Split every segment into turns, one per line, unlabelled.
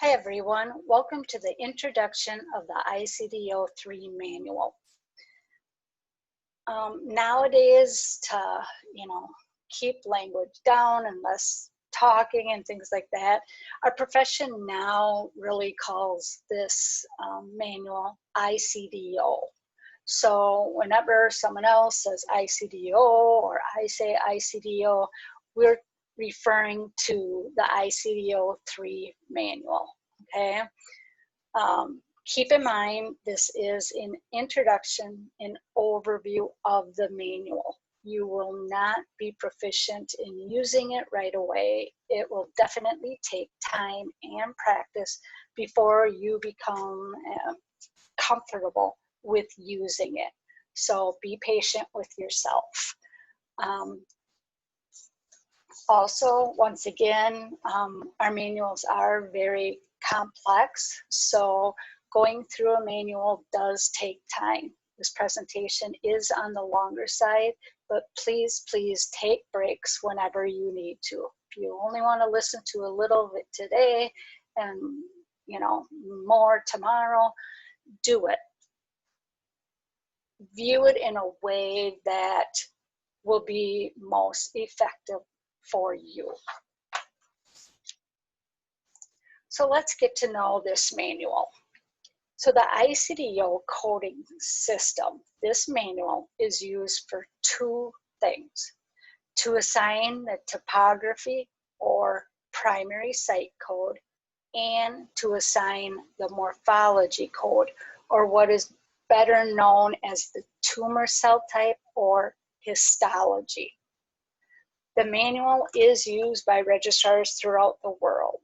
Hi everyone, welcome to the introduction of the ICD-03 manual. Nowadays, to keep language down and less talking and things like that, our profession now really calls this manual ICD-O. So whenever someone else says ICD-O or I say ICD-O, we're referring to the ICD-03 manual, okay? Keep in mind, this is an introduction, an overview of the manual. You will not be proficient in using it right away. It will definitely take time and practice before you become comfortable with using it. So be patient with yourself. Also, once again, our manuals are very complex, so going through a manual does take time. This presentation is on the longer side, but please take breaks whenever you need to. If you only want to listen to a little bit today and more tomorrow, do it. View it in a way that will be most effective for you. So let's get to know this manual. So the ICD-O coding system, this manual is used for two things: to assign the topography or primary site code, and to assign the morphology code, or what is better known as the tumor cell type or histology. The manual is used by registrars throughout the world.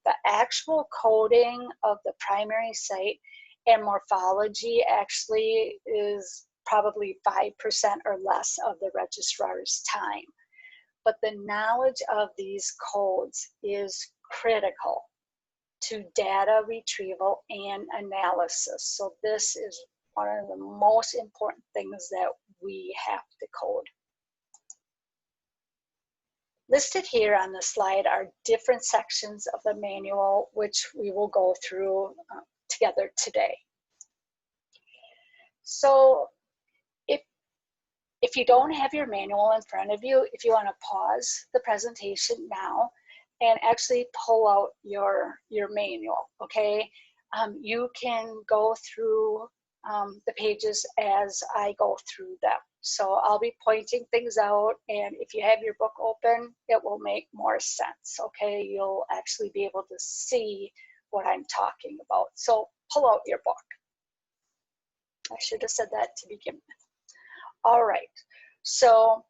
The actual coding of the primary site and morphology actually is probably 5% or less of the registrar's time. But the knowledge of these codes is critical to data retrieval and analysis. So this is one of the most important things that we have to code. Listed here on the slide are different sections of the manual, which we will go through together today. So if you don't have your manual in front of you, if you want to pause the presentation now and actually pull out your manual, okay? You can go through the pages as I go through them. So I'll be pointing things out, and if you have your book open, it will make more sense, okay? You'll actually be able to see what I'm talking about. So pull out your book. I should have said that to begin with. All right, so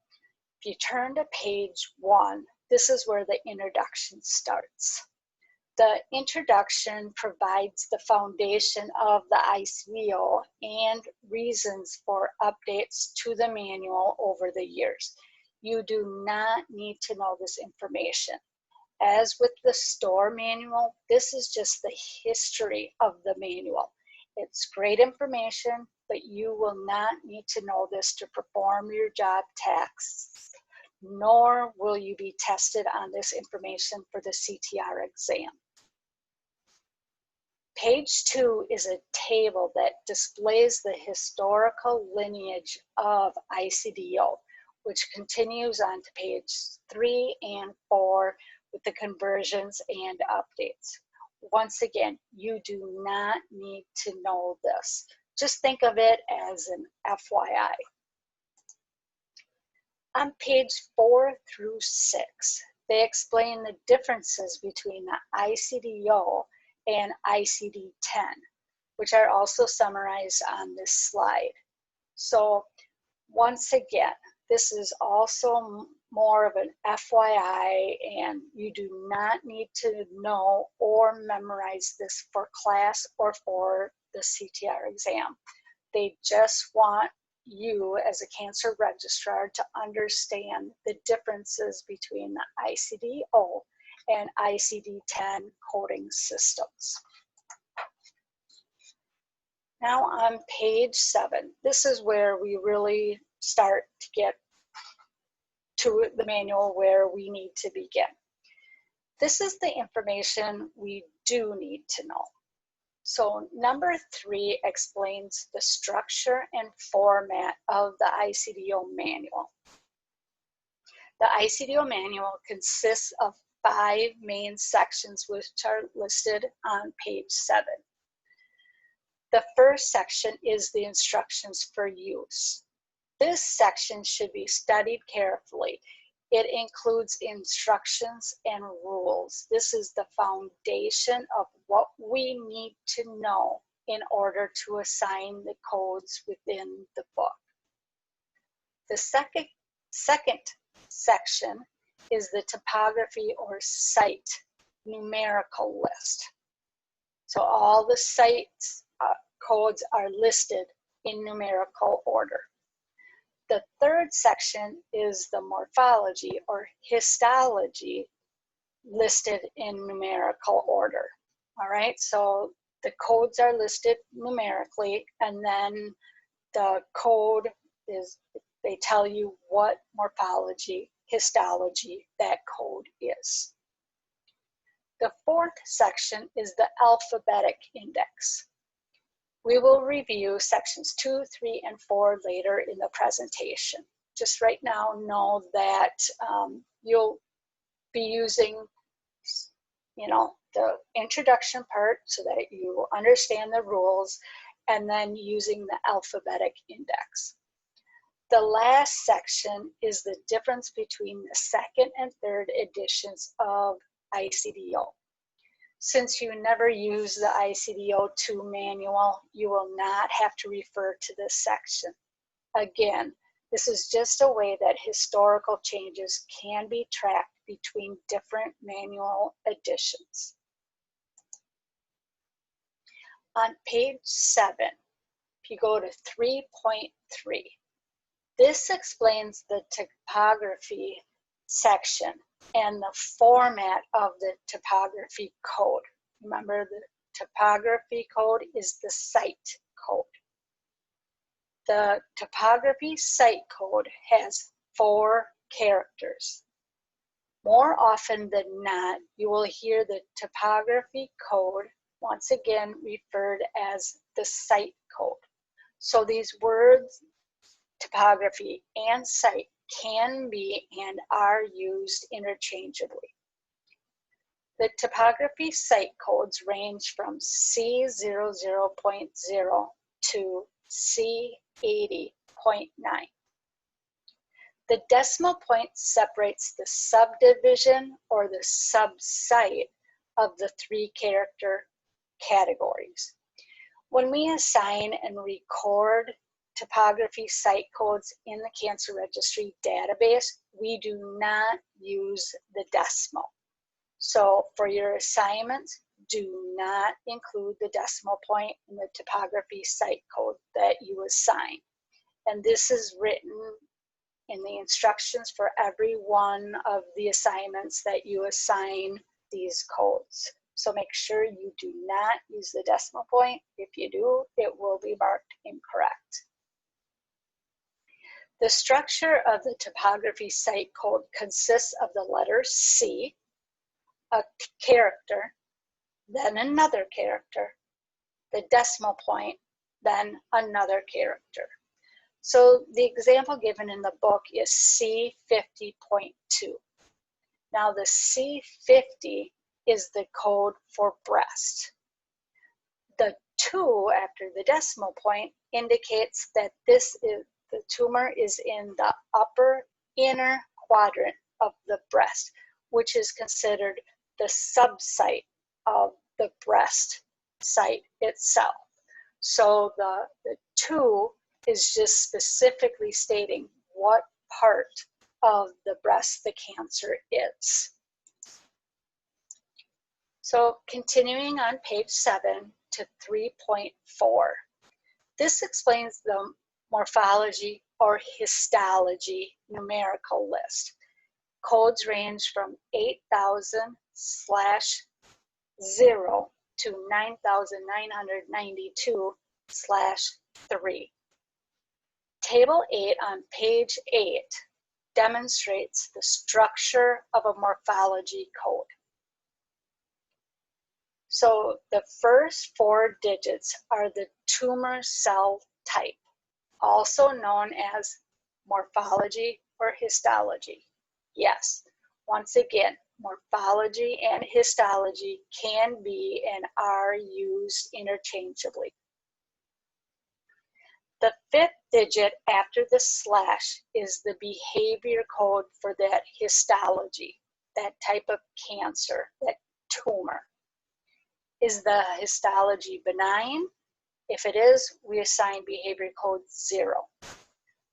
if you turn to page 1, this is where the introduction starts. The introduction provides the foundation of the ICD-O and reasons for updates to the manual over the years. You do not need to know this information. As with the STORE manual, this is just the history of the manual. It's great information, but you will not need to know this to perform your job tasks, nor will you be tested on this information for the CTR exam. Page 2 is a table that displays the historical lineage of ICD-O, which continues on to page 3 and 4 with the conversions and updates. Once again, you do not need to know this. Just think of it as an FYI. On page 4 through 6, they explain the differences between the ICD-O and ICD-10, which are also summarized on this slide. So once again, this is also more of an FYI, and you do not need to know or memorize this for class or for the CTR exam. They just want you as a cancer registrar to understand the differences between the ICD-O and ICD-10 coding systems. Now on page 7, this is where we really start to get to the manual where we need to begin. This is the information we do need to know. So number 3 explains the structure and format of the ICDO manual. The ICDO manual consists of 5 main sections which are listed on page 7. The first section is the instructions for use. This section should be studied carefully. It includes instructions and rules. This is the foundation of what we need to know in order to assign the codes within the book. The second section is the topography or site numerical list. So all the sites codes are listed in numerical order. The third section is the morphology or histology listed in numerical order. All right, so the codes are listed numerically, and then the code is, they tell you what morphology, histology that code is. The fourth section is the alphabetic index. We will review sections 2, 3, and 4 later in the presentation. Just right now, know that you'll be using, the introduction part so that you understand the rules, and then using the alphabetic index. The last section is the difference between the second and third editions of ICDO. Since you never use the ICD-02 manual, you will not have to refer to this section. Again, this is just a way that historical changes can be tracked between different manual editions. On page 7, if you go to 3.3, this explains the topography section and the format of the topography code. Remember, the topography code is the site code. The topography site code has 4 characters. More often than not, you will hear the topography code once again referred as the site code. So these words, topography and site, can be and are used interchangeably. The topography site codes range from C00.0 to C80.9. The decimal point separates the subdivision or the subsite of the 3 character categories. When we assign and record topography site codes in the Cancer Registry database, we do not use the decimal. So for your assignments, do not include the decimal point in the topography site code that you assign. And this is written in the instructions for every one of the assignments that you assign these codes. So make sure you do not use the decimal point. If you do, it will be marked incorrect. The structure of the topography site code consists of the letter C, a character, then another character, the decimal point, then another character. So the example given in the book is C50.2. Now the C50 is the code for breast. The 2 after the decimal point indicates that this is the tumor is in the upper inner quadrant of the breast, which is considered the subsite of the breast site itself. So the 2 is just specifically stating what part of the breast the cancer is. So continuing on page 7 to 3.4, this explains the morphology or histology numerical list. Codes range from 8,000/0 to 9,992/3. Table 8 on page 8 demonstrates the structure of a morphology code. So the first 4 digits are the tumor cell type, also known as morphology or histology. Yes, once again, morphology and histology can be and are used interchangeably. The 5th digit after the slash is the behavior code for that histology, that type of cancer, that tumor. Is the histology benign? If it is, we assign behavior code 0.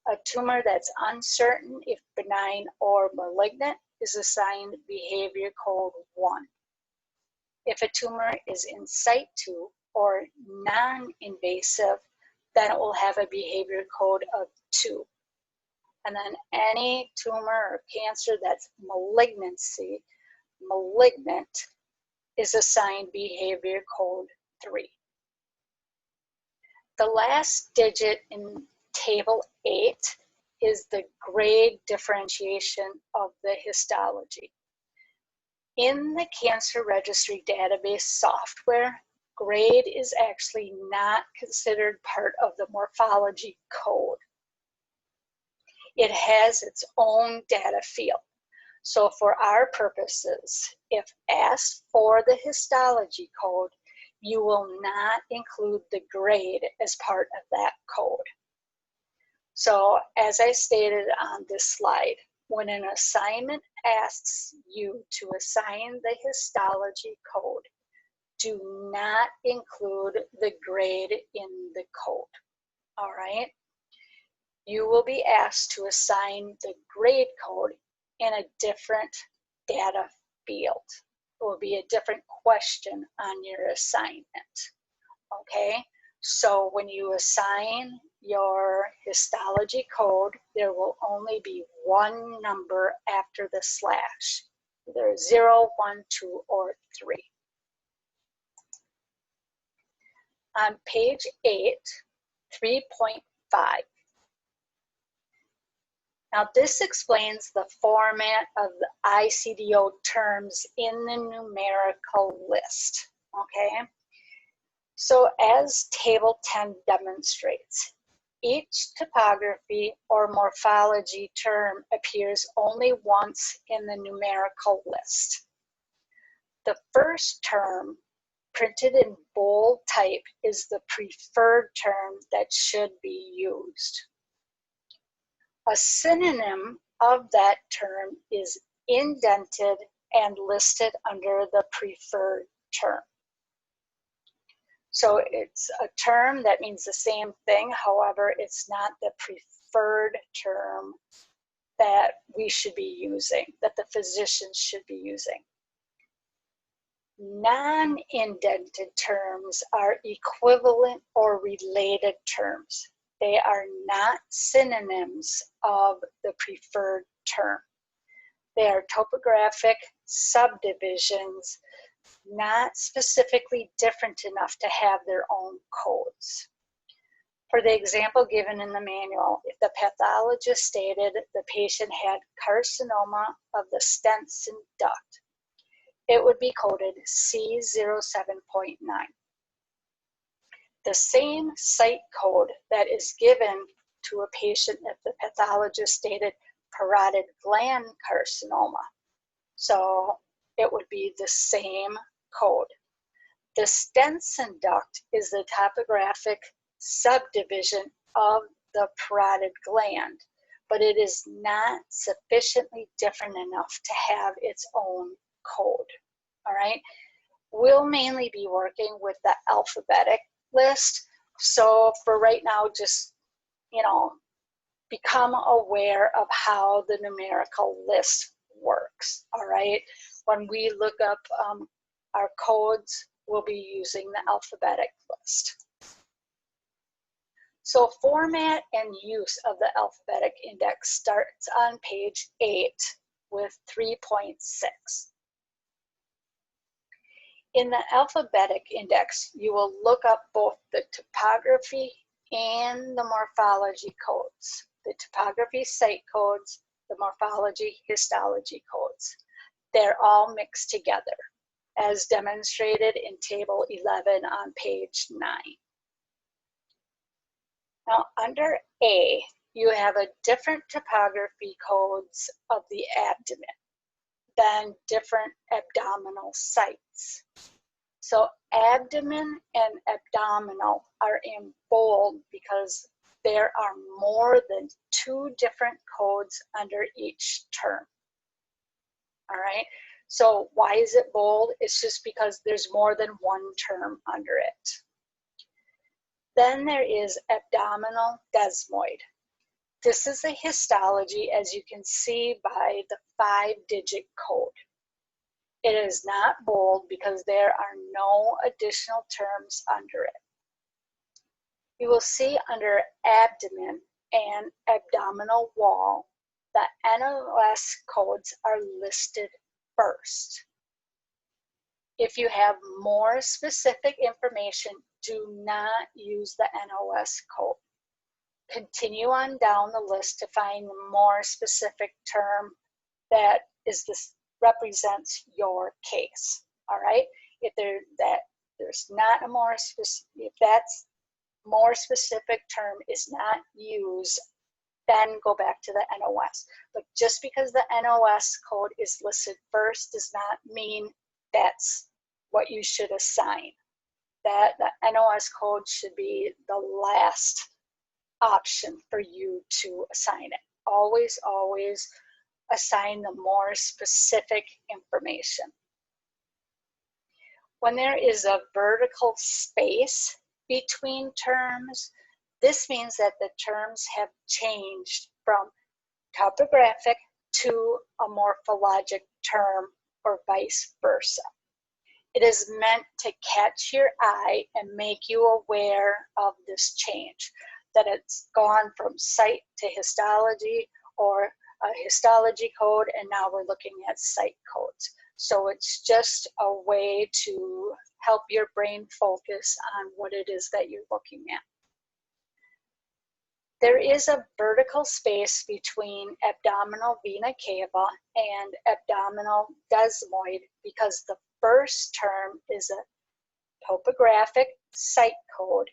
A tumor that's uncertain if benign or malignant is assigned behavior code 1. If a tumor is in situ or non-invasive, then it will have a behavior code of 2. And then any tumor or cancer that's malignant is assigned behavior code 3. The last digit in table 8 is the grade differentiation of the histology. In the cancer registry database software, grade is actually not considered part of the morphology code. It has its own data field. So for our purposes, if asked for the histology code, you will not include the grade as part of that code. So as I stated on this slide, when an assignment asks you to assign the histology code, do not include the grade in the code, all right? You will be asked to assign the grade code in a different data field. It will be a different question on your assignment, okay? So when you assign your histology code, there will only be one number after the slash, either 0, 1, 2, or 3. On page 8, 3.5. Now this explains the format of the ICD terms in the numerical list, okay? So as table 10 demonstrates, each topography or morphology term appears only once in the numerical list. The first term, printed in bold type, is the preferred term that should be used. A synonym of that term is indented and listed under the preferred term. So it's a term that means the same thing, however, it's not the preferred term that we should be using, that the physicians should be using. Non-indented terms are equivalent or related terms. They are not synonyms of the preferred term. They are topographic subdivisions, not specifically different enough to have their own codes. For the example given in the manual, if the pathologist stated the patient had carcinoma of the Stenson duct, it would be coded C07.9. The same site code that is given to a patient if the pathologist stated parotid gland carcinoma. So it would be the same code. The Stenson duct is the topographic subdivision of the parotid gland, but it is not sufficiently different enough to have its own code, all right? We'll mainly be working with the alphabetic list. So for right now, just, become aware of how the numerical list works, all right? When we look up our codes, we'll be using the alphabetic list. So format and use of the alphabetic index starts on page 8 with 3.6. In the alphabetic index, you will look up both the topography and the morphology codes. The topography site codes, the morphology histology codes. They're all mixed together. as demonstrated in Table 11 on page 9. Now, under A, you have a different topography codes of the abdomen than different abdominal sites. So abdomen and abdominal are in bold because there are more than 2 different codes under each term. All right, so why is it bold? It's just because there's more than one term under it. Then there is abdominal desmoid. This is a histology, as you can see by the 5-digit code. It is not bold because there are no additional terms under it. You will see under abdomen and abdominal wall, the NOS codes are listed first. If you have more specific information, do not use the NOS code. Continue on down the list to find the more specific term that represents your case. All right. If there's not a more specific, if that's more specific term is not used, then go back to the NOS. But just because the NOS code is listed first does not mean that's what you should assign. That the NOS code should be the last option for you to assign it. Always, always assign the more specific information. When there is a vertical space between terms, this means that the terms have changed from topographic to a morphologic term or vice versa. It is meant to catch your eye and make you aware of this change, that it's gone from site to histology or a histology code, and now we're looking at site codes. So it's just a way to help your brain focus on what it is that you're looking at. There is a vertical space between abdominal vena cava and abdominal desmoid because the first term is a topographic site code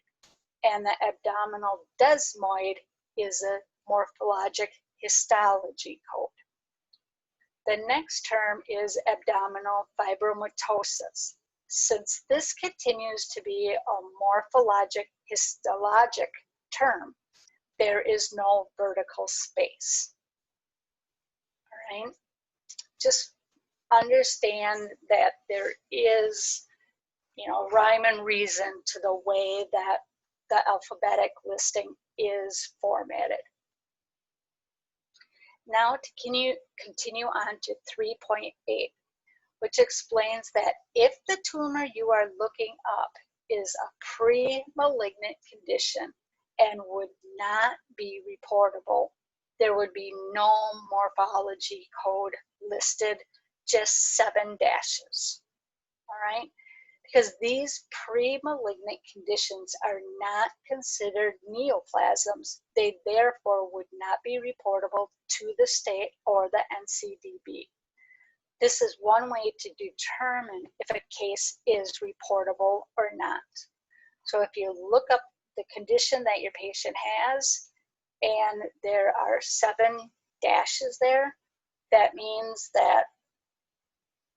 and the abdominal desmoid is a morphologic histology code. The next term is abdominal fibromatosis. Since this continues to be a morphologic histologic term, there is no vertical space. All right? Just understand that there is, rhyme and reason to the way that the alphabetic listing is formatted. Now to continue on to 3.8, which explains that if the tumor you are looking up is a pre-malignant condition and would not be reportable, there would be no morphology code listed, just 7 dashes. All right? Because these pre-malignant conditions are not considered neoplasms, they therefore would not be reportable to the state or the NCDB. This is one way to determine if a case is reportable or not. So if you look up the condition that your patient has and there are 7 dashes there, that means that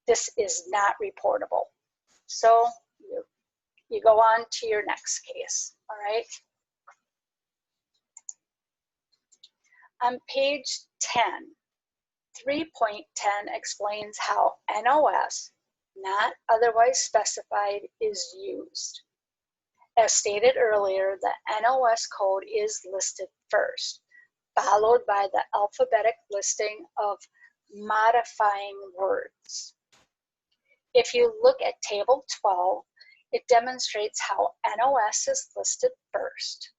this is not reportable. So you go on to your next case, all right? On page 10, 3.10 explains how NOS, not otherwise specified, is used. As stated earlier, the NOS code is listed first, followed by the alphabetic listing of modifying words. If you look at table 12, it demonstrates how NOS is listed first,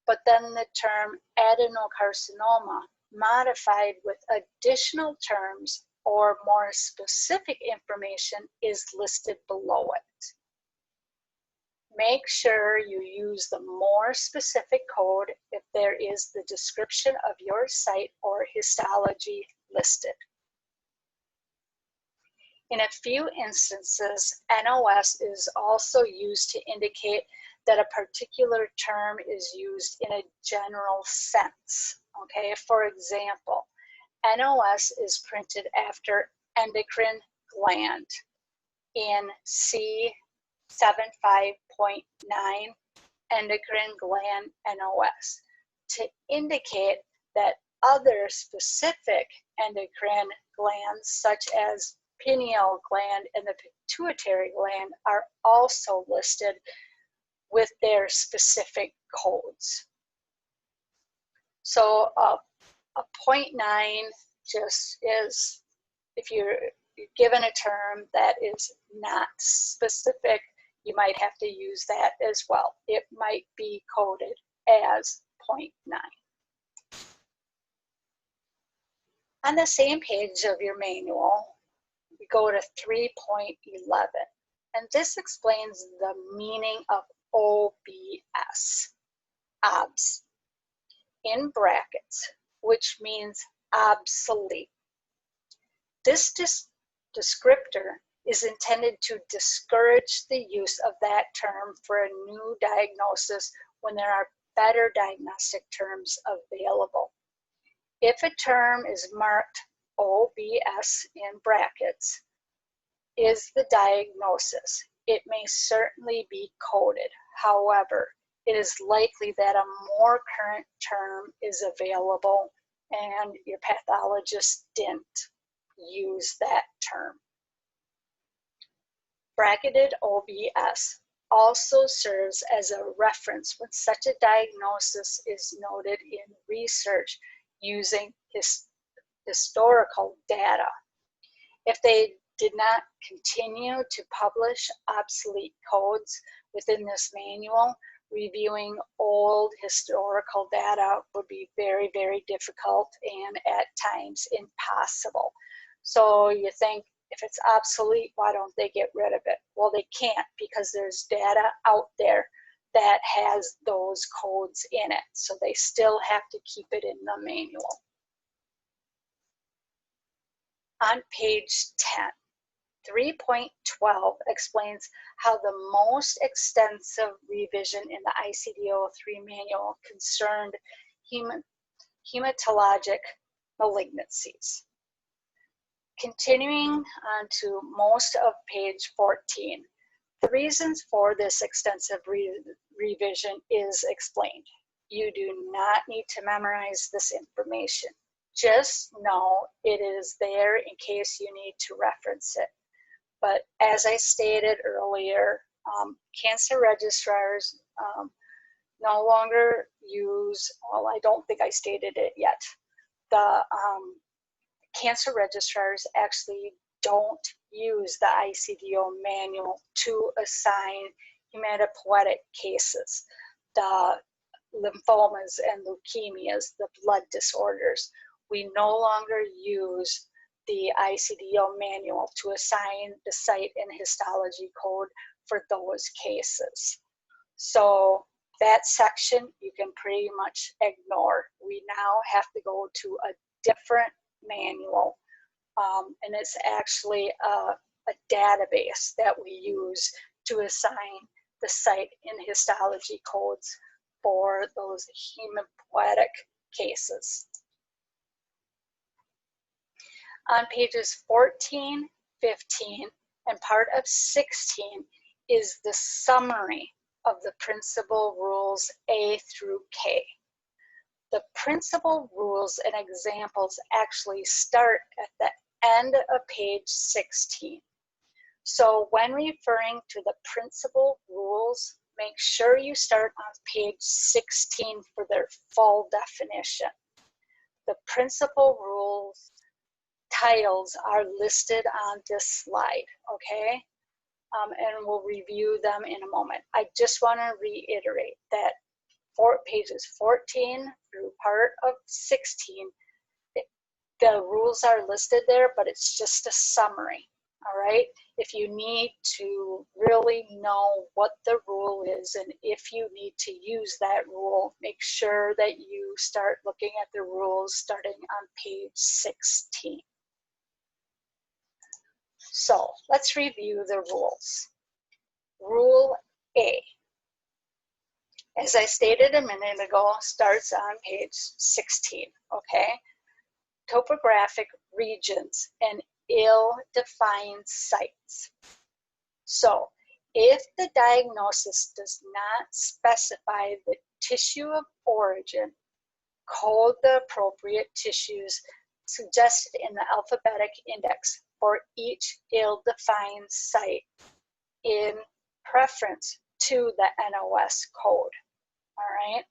but then the term adenocarcinoma modified with additional terms or more specific information is listed below it. Make sure you use the more specific code if there is the description of your site or histology listed. In a few instances, NOS is also used to indicate that a particular term is used in a general sense. Okay, for example, NOS is printed after endocrine gland in C75.9 endocrine gland NOS to indicate that other specific endocrine glands, such as pineal gland and the pituitary gland, are also listed with their specific codes. So a 0.9 just is, if you're given a term that is not specific, you might have to use that as well. It might be coded as 0.9. On the same page of your manual, we go to 3.11, and this explains the meaning of OBS, OBS, in brackets, which means obsolete. This descriptor is intended to discourage the use of that term for a new diagnosis when there are better diagnostic terms available. If a term is marked OBS in brackets, is the diagnosis, it may certainly be coded. However, it is likely that a more current term is available and your pathologist didn't use that term. Bracketed OBS also serves as a reference when such a diagnosis is noted in research using historical data. If they did not continue to publish obsolete codes within this manual, reviewing old historical data would be very, very difficult and at times impossible. So you think, if it's obsolete, why don't they get rid of it? Well, they can't, because there's data out there that has those codes in it. So they still have to keep it in the manual. On page 10, 3.12 explains how the most extensive revision in the ICD-03 manual concerned hematologic malignancies. Continuing on to most of page 14, the reasons for this extensive revision is explained. You do not need to memorize this information. Just know it is there in case you need to reference it. But as I stated earlier, cancer registrars no longer use, well, I don't think I stated it yet. The cancer registrars actually don't use the ICD-0 manual to assign hematopoietic cases, the lymphomas and leukemias, the blood disorders. We no longer use the ICD-0 manual to assign the site and histology code for those cases. So that section you can pretty much ignore. We now have to go to a different manual, and it's actually a database that we use to assign the site and histology codes for those hematopoietic cases. On pages 14, 15, and part of 16 is the summary of the principal rules A through K. The principal rules and examples actually start at the end of page 16. So when referring to the principal rules, make sure you start on page 16 for their full definition. The principal rules titles are listed on this slide, okay? And we'll review them in a moment. I just want to reiterate that for pages 14 through part of 16, the rules are listed there, but it's just a summary, all right? If you need to really know what the rule is and if you need to use that rule, make sure that you start looking at the rules starting on page 16. So let's review the rules. Rule A, as I stated a minute ago, starts on page 16, okay? Topographic regions and ill-defined sites. So if the diagnosis does not specify the tissue of origin, code the appropriate tissues suggested in the alphabetic index for each ill-defined site in preference to the NOS code. All right.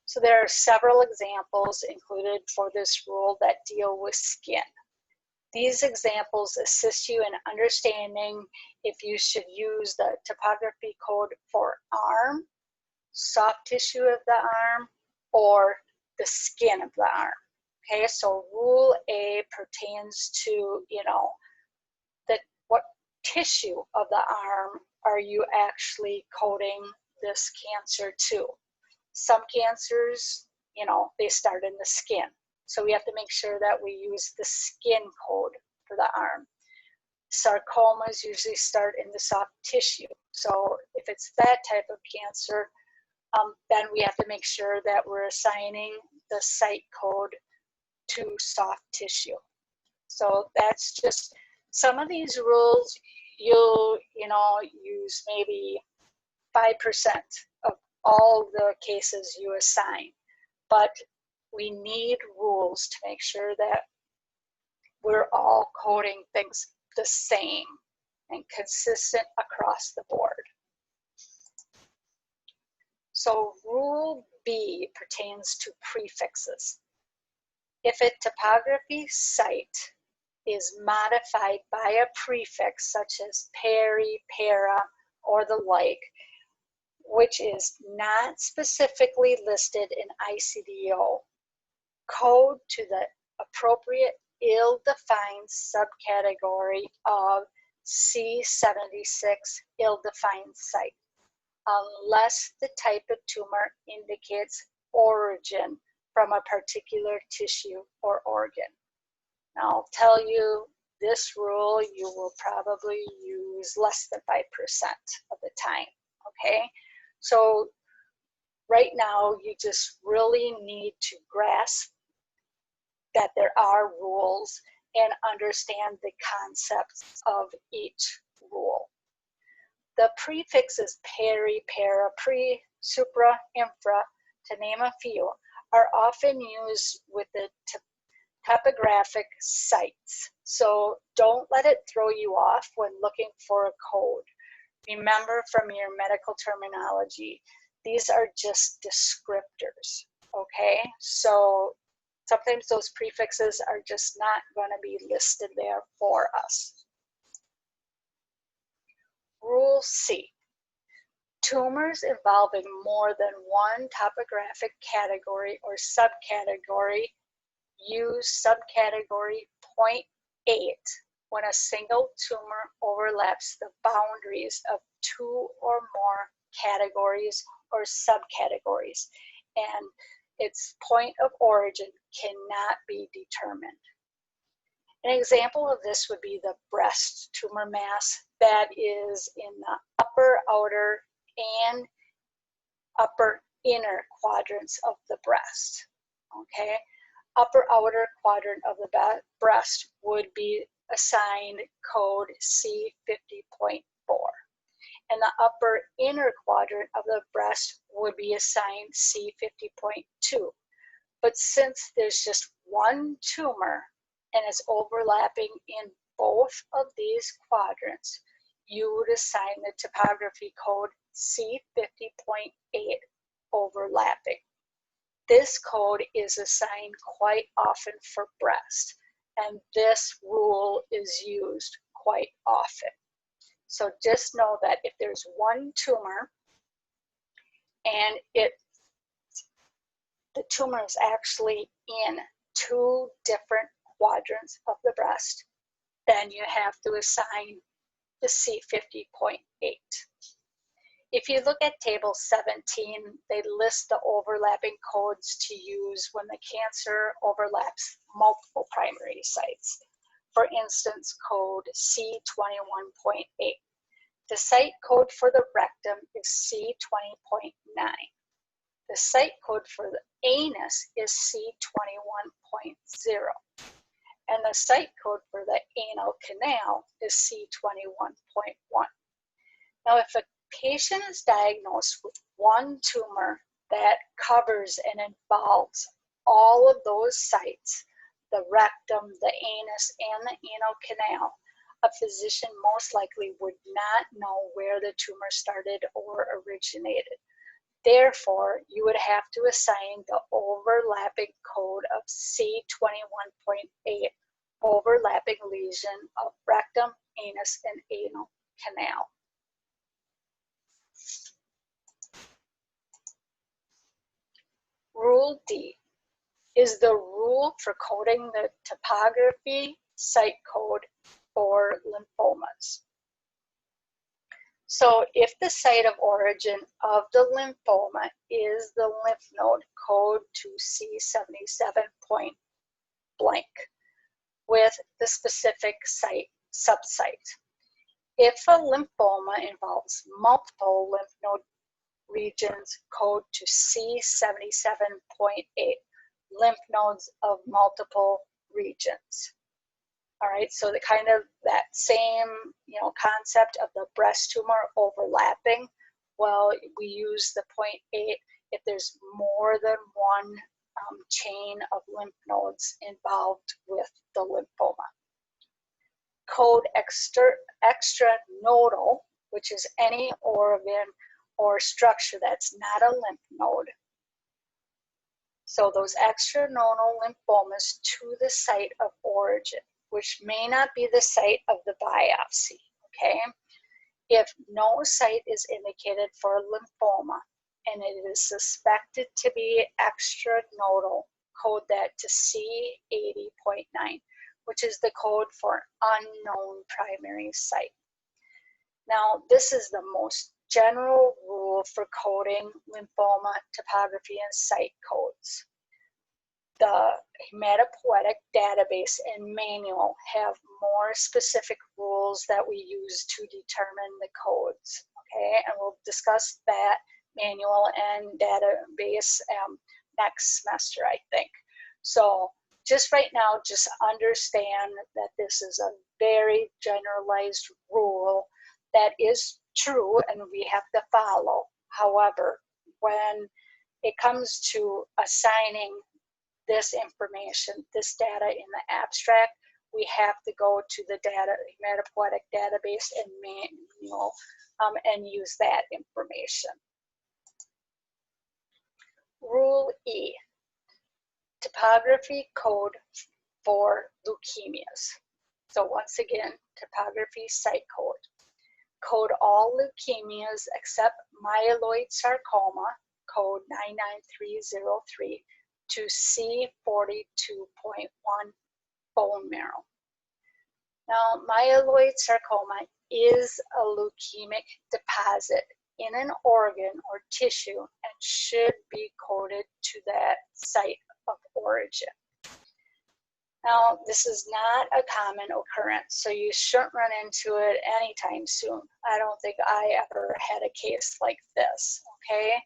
So there are several examples included for this rule that deal with skin. These examples assist you in understanding if you should use the topography code for arm, soft tissue of the arm, or the skin of the arm. Okay, so rule A pertains to, what tissue of the arm are you actually coding this cancer to? Some cancers, they start in the skin. So we have to make sure that we use the skin code for the arm. Sarcomas usually start in the soft tissue. So if it's that type of cancer, then we have to make sure that we're assigning the site code to soft tissue. So that's just some of these rules. You'll use maybe 5% of all the cases you assign, but we need rules to make sure that we're all coding things the same and consistent across the board. So rule B pertains to prefixes. If a topography site is modified by a prefix such as peri, para, or the like, which is not specifically listed in ICD, code to the appropriate ill-defined subcategory of C76 ill-defined site, unless the type of tumor indicates origin from a particular tissue or organ. Now, I'll tell you, this rule you will probably use less than 5% of the time, okay? So right now, you just really need to grasp that there are rules and understand the concepts of each rule. The prefixes peri, para, pre, supra, infra, to name a few, are often used with the topographic sites. So don't let it throw you off when looking for a code. Remember from your medical terminology, these are just descriptors, okay? So sometimes those prefixes are just not going to be listed there for us. Rule C. Tumors involving more than one topographic category or subcategory use subcategory 0.8 when a single tumor overlaps the boundaries of two or more categories or subcategories, and its point of origin cannot be determined. An example of this would be the breast tumor mass that is in the upper outer and upper inner quadrants of the breast, okay? Upper outer quadrant of the breast would be assigned code C50.4, and the upper inner quadrant of the breast would be assigned C50.2. But since there's just one tumor and it's overlapping in both of these quadrants, you would assign the topography code C50.8 overlapping. This code is assigned quite often for breast, and this rule is used quite often. So just know that if there's one tumor and the tumor is actually in two different quadrants of the breast, then you have to assign the C50.8. If you look at table 17, they list the overlapping codes to use when the cancer overlaps multiple primary sites. for instance, code C21.8. The site code for the rectum is C20.9. The site code for the anus is C21.0. And the site code for the anal canal is C21.1. Now, if a patient is diagnosed with one tumor that covers and involves all of those sites, the rectum, the anus, and the anal canal, a physician most likely would not know where the tumor started or originated. Therefore, you would have to assign the overlapping code of C21.8, overlapping lesion of rectum, anus, and anal canal. Rule D is the rule for coding the topography site code for lymphomas. So if the site of origin of the lymphoma is the lymph node, code to C77 point blank with the specific site subsite. If a lymphoma involves multiple lymph node regions, code to C77.8, lymph nodes of multiple regions. All right, so the kind of that same, concept of the breast tumor overlapping, well, we use the 0.8 if there's more than one chain of lymph nodes involved with the lymphoma. Code extranodal, which is any organ or structure that's not a lymph node. So those extranodal lymphomas to the site of origin, which may not be the site of the biopsy, okay? If no site is indicated for a lymphoma and it is suspected to be extranodal, code that to C80.9, which is the code for unknown primary site. Now, this is the most general rule for coding lymphoma topography and site codes. The hematopoietic database and manual have more specific rules that we use to determine the codes, okay? And we'll discuss that manual and database next semester, I think. So just right now, just understand that this is a very generalized rule that is true and we have to follow. However, when it comes to assigning this information, this data in the abstract, we have to go to the hematopoietic database and manual and use that information. Rule E, topography code for leukemias. So once again, topography site code. Code all leukemias except myeloid sarcoma, code 99303, to C42.1 bone marrow. Now, myeloid sarcoma is a leukemic deposit in an organ or tissue and should be coded to that site of origin. Now, this is not a common occurrence, so you shouldn't run into it anytime soon. I don't think I ever had a case like this, okay?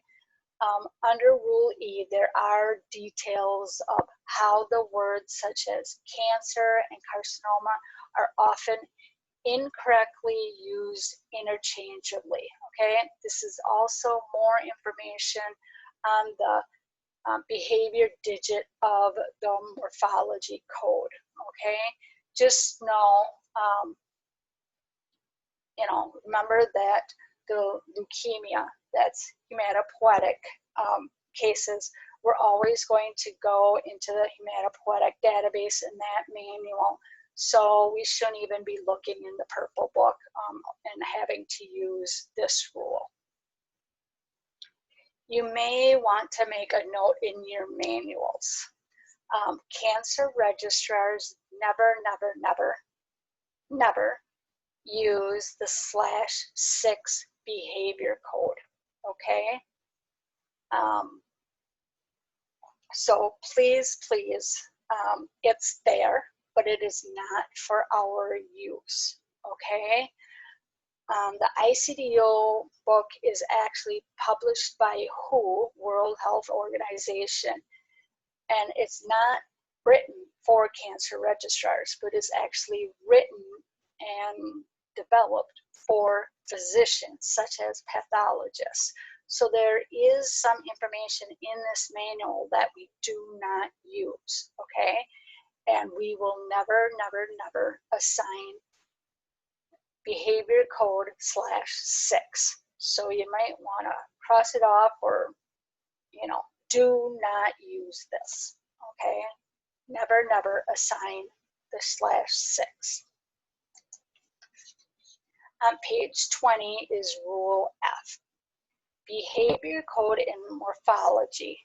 Under Rule E, there are details of how the words such as cancer and carcinoma are often incorrectly used interchangeably, okay? This is also more information on the behavior digit of the morphology code, okay? Just know, remember that the leukemia, that's hematopoietic cases, we're always going to go into the hematopoietic database in that manual. So we shouldn't even be looking in the purple book and having to use this rule. You may want to make a note in your manuals. Cancer registrars never use the /6 behavior code, okay? So please, it's there. but it is not for our use, okay? The ICDO book is actually published by WHO, World Health Organization, and it's not written for cancer registrars, but it's actually written and developed for physicians, such as pathologists. So there is some information in this manual that we do not use, okay? And we will never, never, never assign behavior code /6. So you might want to cross it off, or, you know, do not use this, okay? Never, never assign the /6. On page 20 is Rule F. Behavior code and morphology.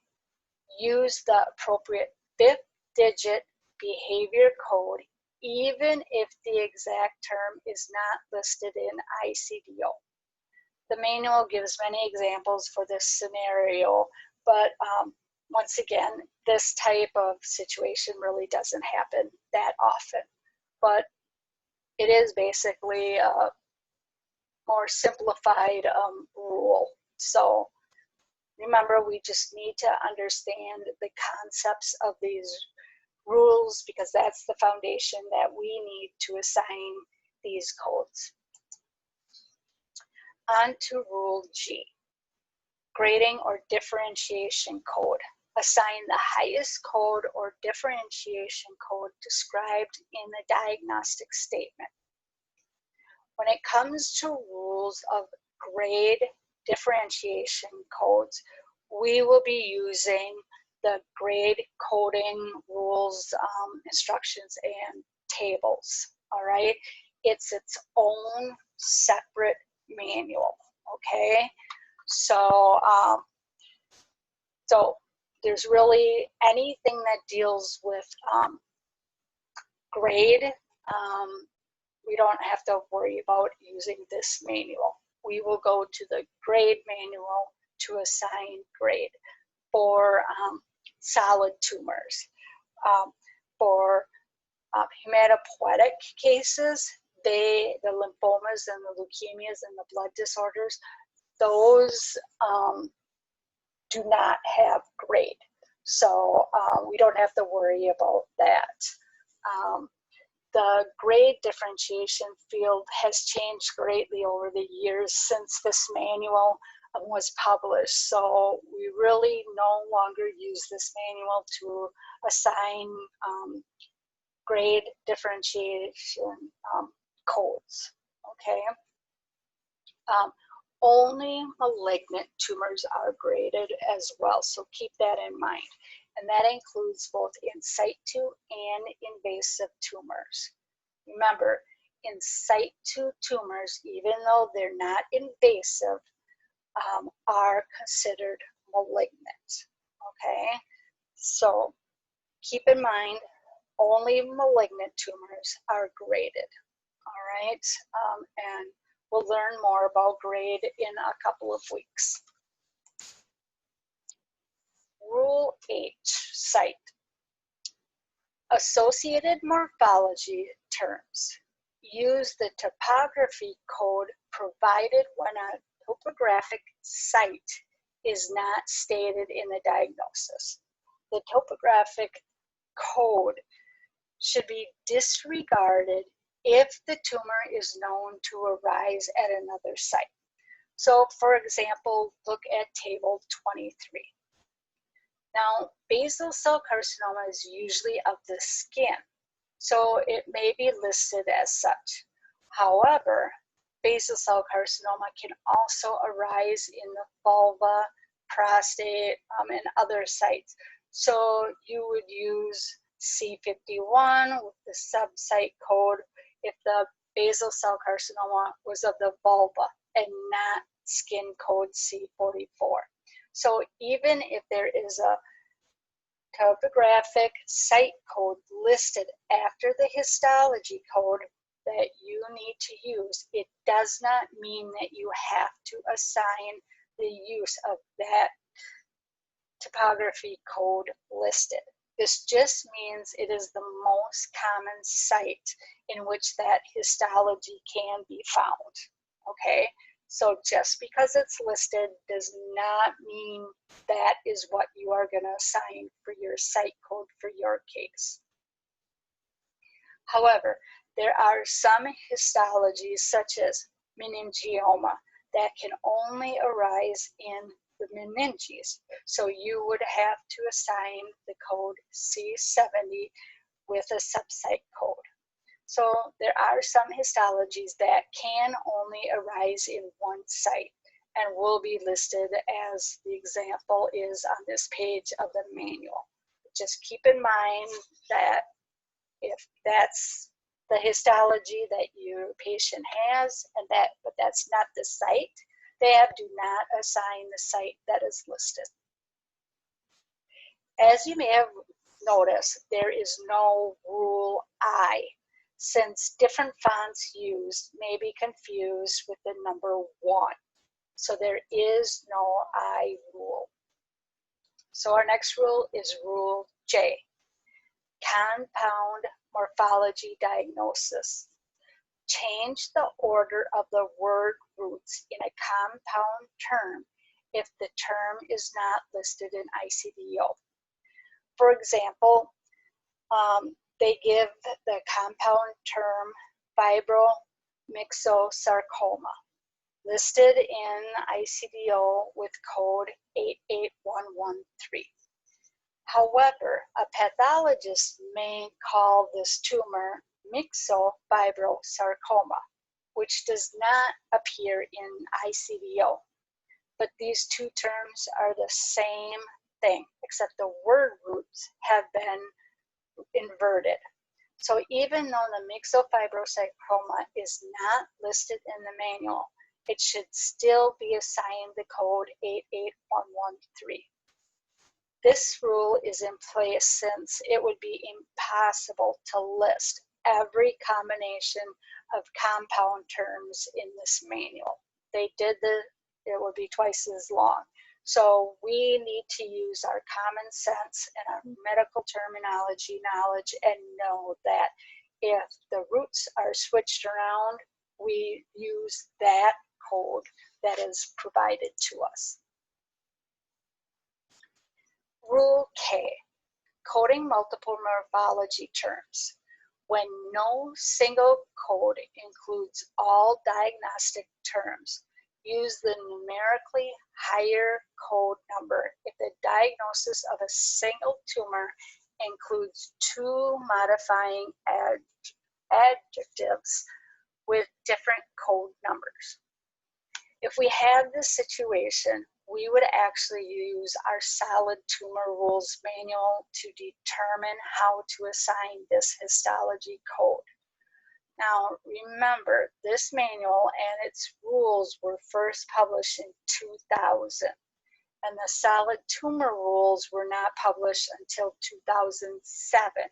Use the appropriate 5th digit behavior code even if the exact term is not listed in ICDO. The manual gives many examples for this scenario, but once again, this type of situation really doesn't happen that often. But it is basically a more simplified rule. So remember, we just need to understand the concepts of these rules, because that's the foundation that we need to assign these codes. On to Rule G, grading or differentiation code. Assign the highest code or differentiation code described in the diagnostic statement. When it comes to rules of grade differentiation codes, we will be using the grade coding rules, instructions, and tables, all right? It's its own separate manual, okay? So, so there's really anything that deals with grade, we don't have to worry about using this manual. We will go to the grade manual to assign grade for solid tumors. For hematopoietic cases, the lymphomas and the leukemias and the blood disorders, those do not have grade. So we don't have to worry about that. The grade differentiation field has changed greatly over the years since this manual was published. So we really no longer use this manual to assign grade differentiation codes, okay? Only malignant tumors are graded as well, so keep that in mind. And that includes both in situ and invasive tumors. Remember, in situ tumors, even though they're not invasive, are considered malignant, okay? So keep in mind, only malignant tumors are graded, all right? And we'll learn more about grade in a couple of weeks. Rule H, site. Associated morphology terms. Use the topography code provided when a topographic site is not stated in the diagnosis. The topographic code should be disregarded if the tumor is known to arise at another site. So for example, look at table 23. Now, basal cell carcinoma is usually of the skin, so it may be listed as such. However, basal cell carcinoma can also arise in the vulva, prostate, and other sites. So you would use C51 with the subsite code if the basal cell carcinoma was of the vulva and not skin code C44. So even if there is a topographic site code listed after the histology code that you need to use, it does not mean that you have to assign the use of that topography code listed. This just means it is the most common site in which that histology can be found, okay? So just because it's listed does not mean that is what you are going to assign for your site code for your case. However, there are some histologies such as meningioma that can only arise in the meninges. So you would have to assign the code C70 with a subsite code. So there are some histologies that can only arise in one site and will be listed as the example is on this page of the manual. Just keep in mind that if that's the histology that your patient has, but that's not the site, they do not assign the site that is listed. As you may have noticed, there is no rule I, since different fonts used may be confused with the number 1. So there is no I rule. So our next rule is Rule J, compound morphology diagnosis. Change the order of the word roots in a compound term if the term is not listed in ICD. For example, they give the compound term fibromyxosarcoma, listed in ICD with code 88113. However, a pathologist may call this tumor myxofibrosarcoma, which does not appear in ICD, but these two terms are the same thing, except the word roots have been inverted. So even though the myxofibrosarcoma is not listed in the manual, it should still be assigned the code 88113. This rule is in place since it would be impossible to list every combination of compound terms in this manual. They did it would be twice as long. So we need to use our common sense and our medical terminology knowledge and know that if the roots are switched around, we use that code that is provided to us. Rule K, coding multiple morphology terms. When no single code includes all diagnostic terms, use the numerically higher code number if the diagnosis of a single tumor includes two modifying adjectives with different code numbers. If we have this situation, we would actually use our solid tumor rules manual to determine how to assign this histology code. Now, remember, this manual and its rules were first published in 2000, and the solid tumor rules were not published until 2007.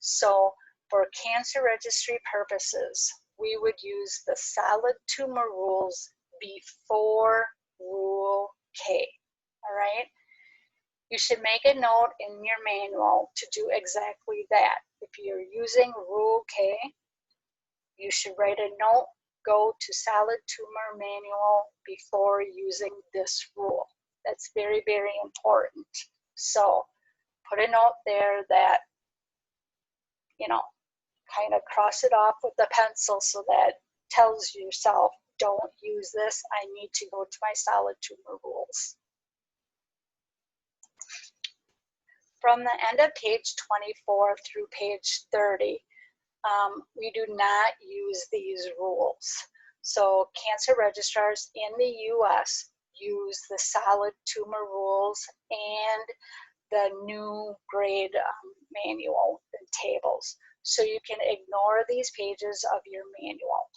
So, for cancer registry purposes, we would use the solid tumor rules before Rule K, all right? You should make a note in your manual to do exactly that. If you're using Rule K, you should write a note, go to solid tumor manual before using this rule. That's very, very important. So put a note there that, kind of cross it off with the pencil so that tells yourself, don't use this, I need to go to my solid tumor rules. From the end of page 24 through page 30, we do not use these rules. So cancer registrars in the US use the solid tumor rules and the new grade manual and tables. So you can ignore these pages of your manual.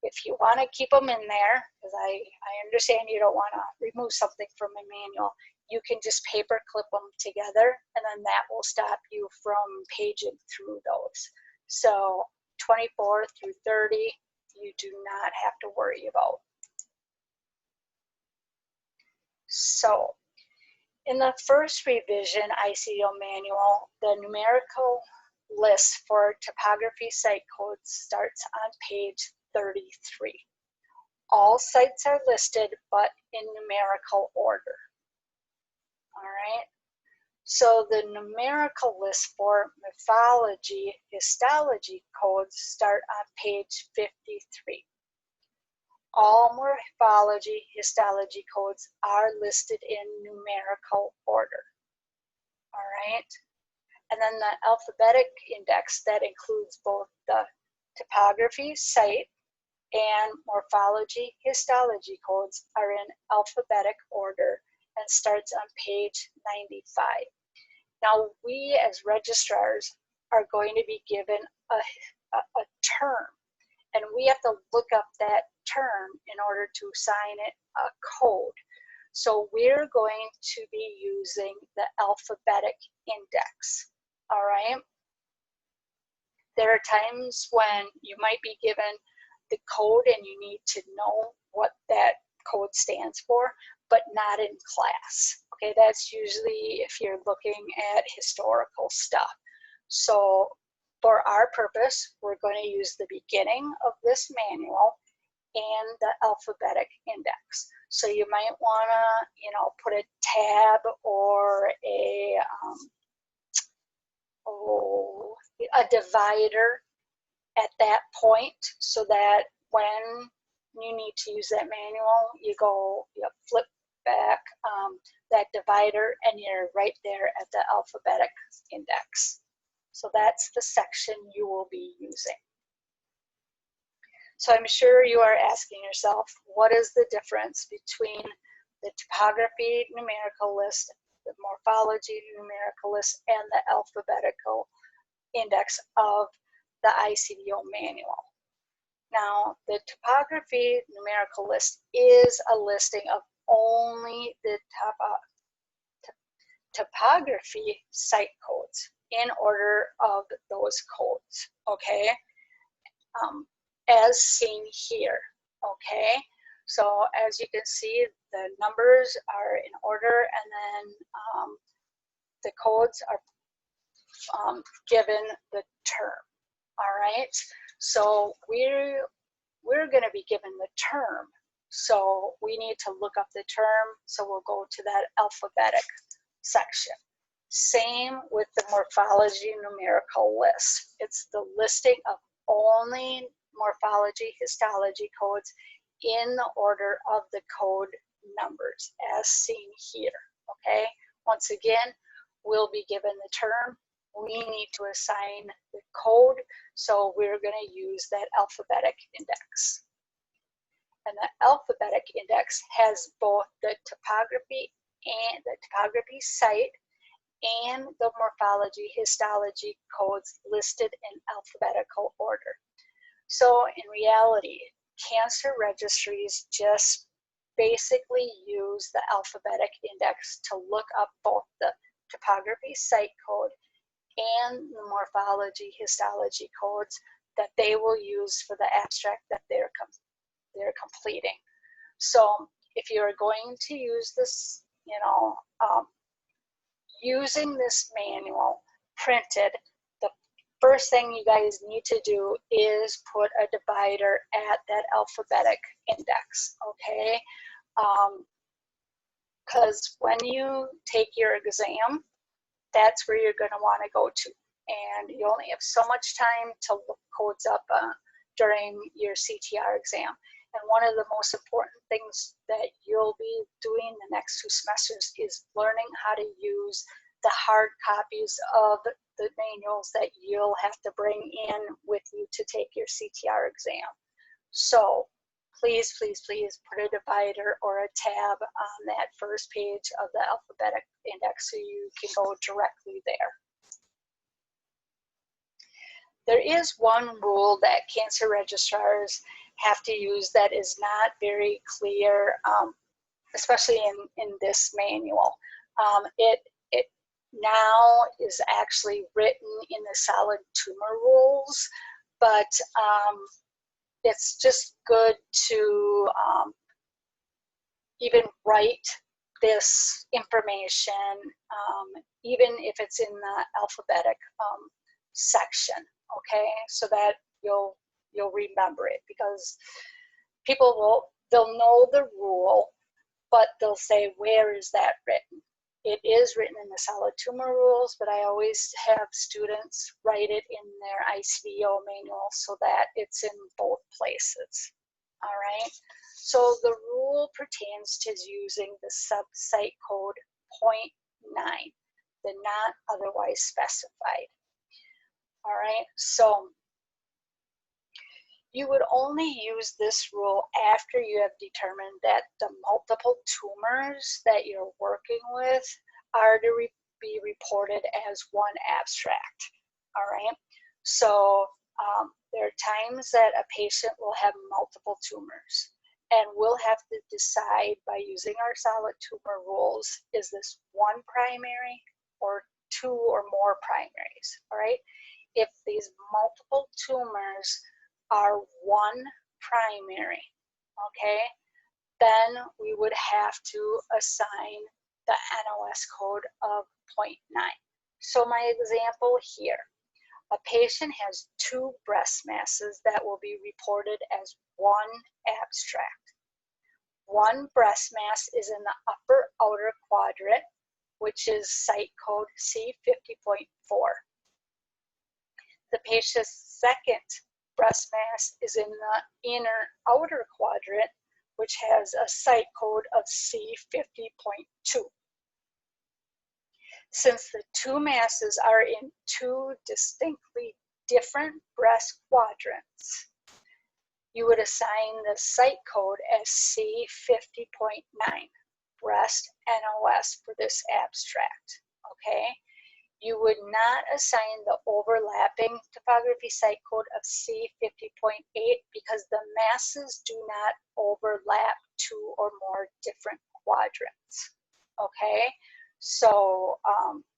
If you want to keep them in there, because I understand you don't want to remove something from a manual, you can just paper clip them together, and then that will stop you from paging through those. So 24 through 30, you do not have to worry about. So In the first revision ICD manual, the numerical list for topography site codes starts on page 33. All sites are listed, but in numerical order. All right. So the numerical list for morphology, histology codes start on page 53. All morphology, histology codes are listed in numerical order. All right. And then the alphabetic index that includes both the topography, site, and morphology, histology codes are in alphabetic order and starts on page 95. Now, we as registrars are going to be given a term, and we have to look up that term in order to assign it a code. So we're going to be using the alphabetic index, all right? There are times when you might be given the code and you need to know what that code stands for, but not in class. Okay, that's usually if you're looking at historical stuff. So for our purpose, we're going to use the beginning of this manual and the alphabetic index. So you might want to, put a tab or a divider at that point, so that when you need to use that manual, you flip back that divider and you're right there at the alphabetic index. So that's the section you will be using. So I'm sure you are asking yourself, what is the difference between the topography numerical list, the morphology numerical list, and the alphabetical index of the ICD manual? Now, the topography numerical list is a listing of only the topography site codes in order of those codes, okay? As seen here, okay? So as you can see, the numbers are in order, and then the codes are given the term, all right? So we're going to be given the term, so we need to look up the term, so we'll go to that alphabetic section. Same with the morphology numerical list. It's the listing of only morphology, histology codes in the order of the code numbers as seen here, okay? Once again, we'll be given the term. We need to assign the code, so we're going to use that alphabetic index. And the alphabetic index has both the topography site and the morphology, histology codes listed in alphabetical order. So in reality, cancer registries just basically use the alphabetic index to look up both the topography site code and the morphology, histology codes that they will use for the abstract that they're completing. So if you're going to use this, using this manual printed, the first thing you guys need to do is put a divider at that alphabetic index, okay? Because when you take your exam, that's where you're going to want to go to. And you only have so much time to look codes up during your CTR exam. And one of the most important things that you'll be doing the next 2 semesters is learning how to use the hard copies of the manuals that you'll have to bring in with you to take your CTR exam. So please, please, please put a divider or a tab on that first page of the alphabetic index so you can go directly there. There is one rule that cancer registrars have to use that is not very clear, especially in this manual. It now is actually written in the solid tumor rules, but it's just good to even write this information, even if it's in the alphabetic section, okay, so that you'll remember it, because they'll know the rule, but they'll say, where is that written? It is written in the solid tumor rules, but I always have students write it in their ICDO manual so that it's in both places. All right, so the rule pertains to using the sub-site code 0.9, the not otherwise specified. All right, so you would only use this rule after you have determined that the multiple tumors that you're working with are to be reported as one abstract. All right, so there are times that a patient will have multiple tumors, and we'll have to decide by using our solid tumor rules, is this one primary or two or more primaries? All right, if these multiple tumors are one primary, okay, then we would have to assign the NOS code of 0.9. So my example here, a patient has 2 breast masses that will be reported as one abstract. One breast mass is in the upper outer quadrant, which is site code C50.4. The patient's second breast mass is in the inner outer quadrant, which has a site code of C50.2. Since the 2 masses are in 2 distinctly different breast quadrants, you would assign the site code as C50.9, breast NOS, for this abstract, okay? You would not assign the overlapping topography site code of C50.8 because the masses do not overlap 2 or more different quadrants, okay? So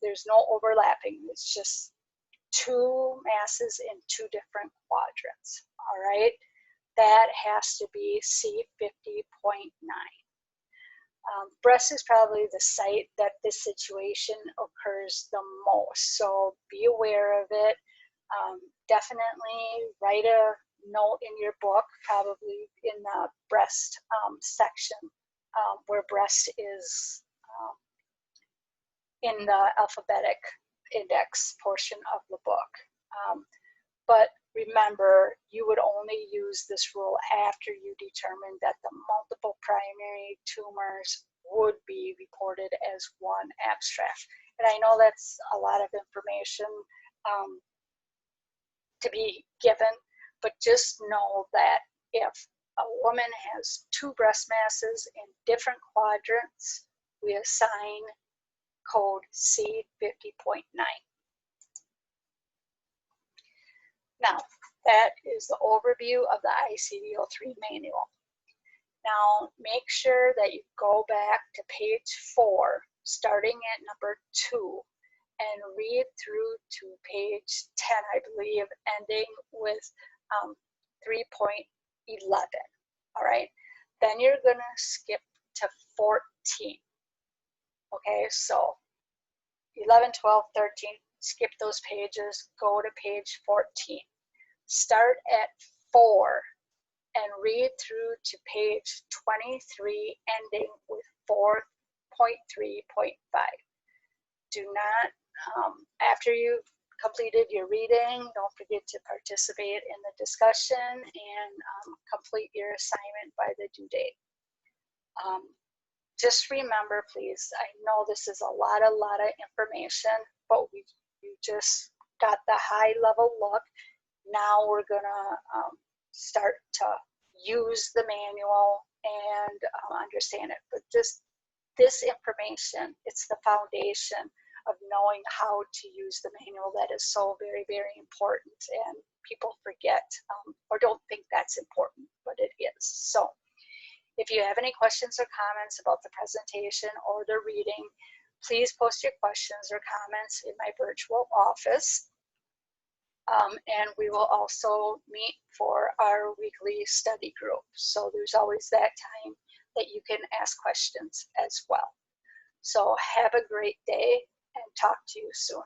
there's no overlapping, it's just 2 masses in 2 different quadrants, all right? That has to be C50.9. Breast is probably the site that this situation occurs the most, so be aware of it. Definitely write a note in your book, probably in the breast section, where breast is in the alphabetic index portion of the book. But remember, you would only use this rule after you determine that the multiple primary tumors would be reported as one abstract. And I know that's a lot of information to be given, but just know that if a woman has 2 breast masses in different quadrants, we assign code C50.9. Now, that is the overview of the ICD-03 manual. Now, make sure that you go back to page 4, starting at number 2, and read through to page 10, I believe, ending with 3.11. All right, then you're going to skip to 14. Okay, so 11, 12, 13, skip those pages, go to page 14. Start at 4 and read through to page 23, ending with 4.3.5. Do not, after you've completed your reading, don't forget to participate in the discussion and complete your assignment by the due date. Just remember, please, I know this is a lot of information, but you just got the high level look. Now we're gonna start to use the manual and understand it. But this information, it's the foundation of knowing how to use the manual that is so very, very important, and people forget or don't think that's important, but it is. So if you have any questions or comments about the presentation or the reading, please post your questions or comments in my virtual office. And we will also meet for our weekly study group. So there's always that time that you can ask questions as well. So have a great day and talk to you soon.